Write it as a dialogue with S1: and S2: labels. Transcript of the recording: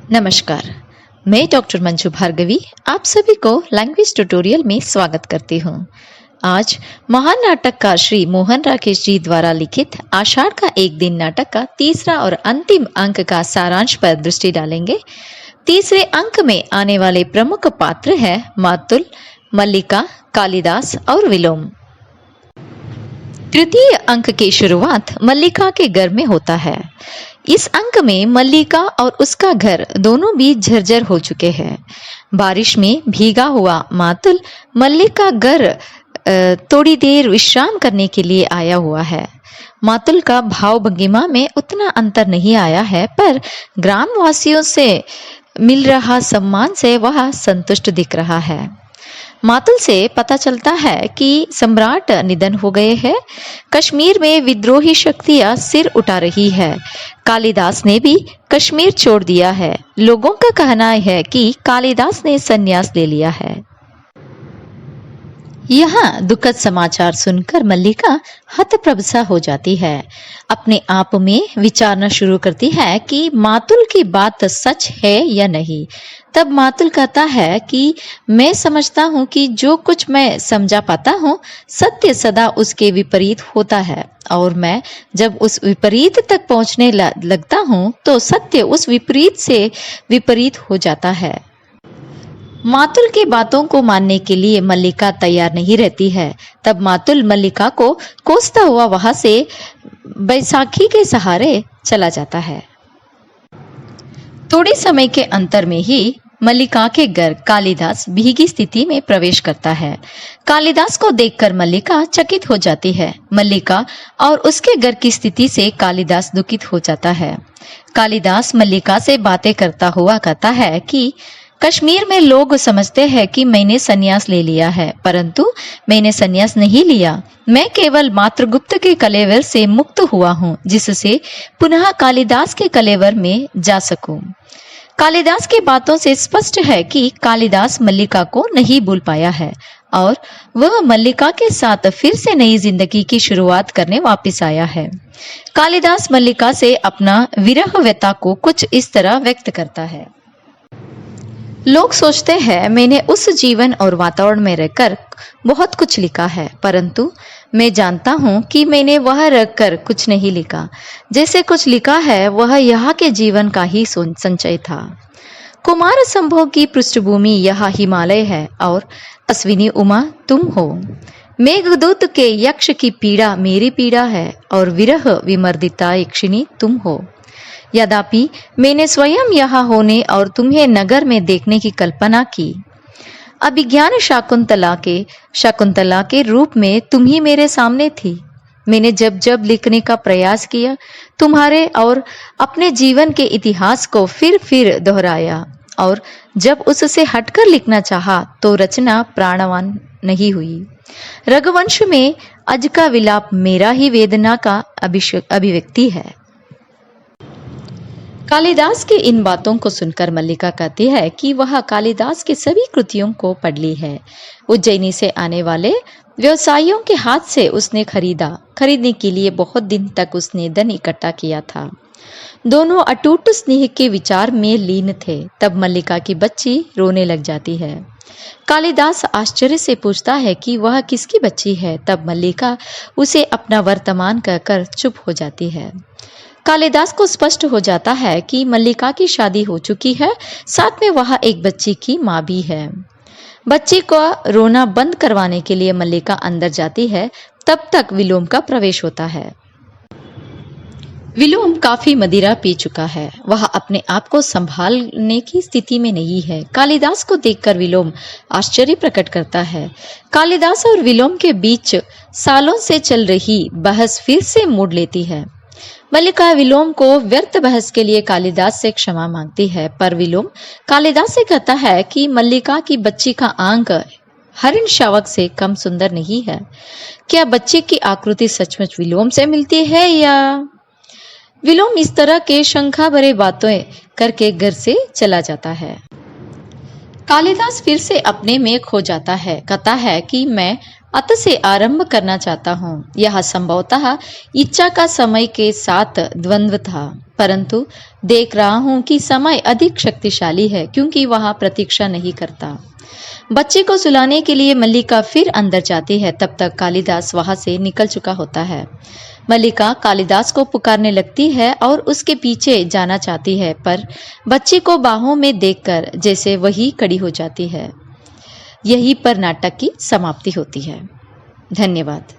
S1: नमस्कार, मैं डॉक्टर मंजू भार्गवी आप सभी को लैंग्वेज ट्यूटोरियल में स्वागत करती हूँ। आज महान नाटककार श्री मोहन राकेश जी द्वारा लिखित आषाढ़ का एक दिन नाटक का तीसरा और अंतिम अंक का सारांश पर दृष्टि डालेंगे। तीसरे अंक में आने वाले प्रमुख पात्र हैं मातुल, मल्लिका, कालिदास और विलोम। तृतीय अंक की शुरुआत मल्लिका के घर में होता है। इस अंक में मल्लिका और उसका घर दोनों भी झरझर हो चुके हैं। बारिश में भीगा हुआ मातुल मल्लिका घर थोड़ी देर विश्राम करने के लिए आया हुआ है। मातुल का भाव भंगिमा में उतना अंतर नहीं आया है, पर ग्रामवासियों से मिल रहा सम्मान से वह संतुष्ट दिख रहा है। मातुल से पता चलता है कि सम्राट निधन हो गए हैं। कश्मीर में विद्रोही शक्तियां सिर उठा रही है। कालिदास ने भी कश्मीर छोड़ दिया है। लोगों का कहना है कि कालिदास ने संन्यास ले लिया है। यहाँ दुखद समाचार सुनकर मल्लिका हतप्रभा हो जाती है। अपने आप में विचारना शुरू करती है कि मातुल की बात सच है या नहीं। तब मातुल कहता है कि मैं समझता हूँ कि जो कुछ मैं समझा पाता हूँ सत्य सदा उसके विपरीत होता है, और मैं जब उस विपरीत तक पहुँचने लगता हूँ तो सत्य उस विपरीत से विपरीत हो जाता है। मातुल की बातों को मानने के लिए मल्लिका तैयार नहीं रहती है। तब मातुल मल्लिका को कोसता हुआ वहां से बैसाखी के सहारे चला जाता है। थोड़े समय के अंतर में ही मल्लिका के घर कालिदास भीगी स्थिति में प्रवेश करता है। कालिदास को देखकर मल्लिका चकित हो जाती है। मल्लिका और उसके घर की स्थिति से कालिदास दुखित हो जाता है। कालिदास मल्लिका से बातें करता हुआ कहता है कि कश्मीर में लोग समझते हैं कि मैंने संन्यास ले लिया है, परंतु मैंने संन्यास नहीं लिया। मैं केवल मात्रगुप्त के कलेवर से मुक्त हुआ हूँ, जिससे पुनः कालिदास के कलेवर में जा सकूं। कालिदास की बातों से स्पष्ट है कि कालिदास मल्लिका को नहीं भूल पाया है और वह मल्लिका के साथ फिर से नई जिंदगी की शुरुआत करने वापस आया है। कालिदास मल्लिका से अपना विरह व्यथा को कुछ इस तरह व्यक्त करता है। लोग सोचते हैं मैंने उस जीवन और वातावरण में रहकर बहुत कुछ लिखा है, परंतु मैं जानता हूँ कि मैंने वह रखकर कुछ नहीं लिखा। जैसे कुछ लिखा है वह यहाँ के जीवन का ही संचय था। कुमार संभव की पृष्ठभूमि यह हिमालय है और अश्विनी उमा तुम हो। मेघदूत के यक्ष की पीड़ा मेरी पीड़ा है और विरह विमर्दिता यक्षिणी तुम हो। यद्यपि मैंने स्वयं यहाँ होने और तुम्हें नगर में देखने की कल्पना की। अभिज्ञान शकुंतला के रूप में तुम ही मेरे सामने थी। मैंने जब जब लिखने का प्रयास किया तुम्हारे और अपने जीवन के इतिहास को फिर दोहराया, और जब उससे हटकर लिखना चाहा तो रचना प्राणवान नहीं हुई। रघुवंश में अज का विलाप मेरा ही वेदना का अभिव्यक्ति है। कालिदास की इन बातों को सुनकर मल्लिका कहती है कि वह कालिदास के सभी कृतियों को पढ़ ली है। उज्जैनी से आने वाले व्यवसायियों के हाथ से उसने खरीदने के लिए बहुत दिन तक उसने धन इकट्ठा किया था। दोनों अटूट स्नेह के विचार में लीन थे। तब मल्लिका की बच्ची रोने लग जाती है। कालिदास आश्चर्य से पूछता है कि वह किसकी बच्ची है। तब मल्लिका उसे अपना वर्तमान कहकर चुप हो जाती है। कालिदास को स्पष्ट हो जाता है कि मल्लिका की शादी हो चुकी है, साथ में वह एक बच्ची की माँ भी है। बच्ची को रोना बंद करवाने के लिए मल्लिका अंदर जाती है। तब तक विलोम का प्रवेश होता है। विलोम काफी मदिरा पी चुका है। वह अपने आप को संभालने की स्थिति में नहीं है। कालिदास को देखकर विलोम आश्चर्य प्रकट करता है। कालिदास और विलोम के बीच सालों से चल रही बहस फिर से मोड़ लेती है। मल्लिका विलोम को व्यर्थ बहस के लिए कालिदास से क्षमा मांगती है, पर विलोम कालिदास से कहता है कि मल्लिका की बच्ची का आंक हरिण शावक से कम सुंदर नहीं है। क्या बच्ची की आकृति सचमुच विलोम से मिलती है या? विलोम इस तरह के शंका भरे बातें करके घर से चला जाता है। कालिदास फिर से अपने में खो जाता है। कहता है कि मैं अत से आरंभ करना चाहता हूँ। यह संभवतः इच्छा का समय के साथ द्वंद्व था, परंतु देख रहा हूँ कि समय अधिक शक्तिशाली है क्योंकि वह प्रतीक्षा नहीं करता। बच्चे को सुलाने के लिए मल्लिका फिर अंदर जाती है, तब तक कालिदास वहां से निकल चुका होता है। मल्लिका कालिदास को पुकारने लगती है और उसके पीछे जाना चाहती है, पर बच्चे को बाहों में देखकर जैसे वही खड़ी हो जाती है। यहीं पर नाटक की समाप्ति होती है। धन्यवाद।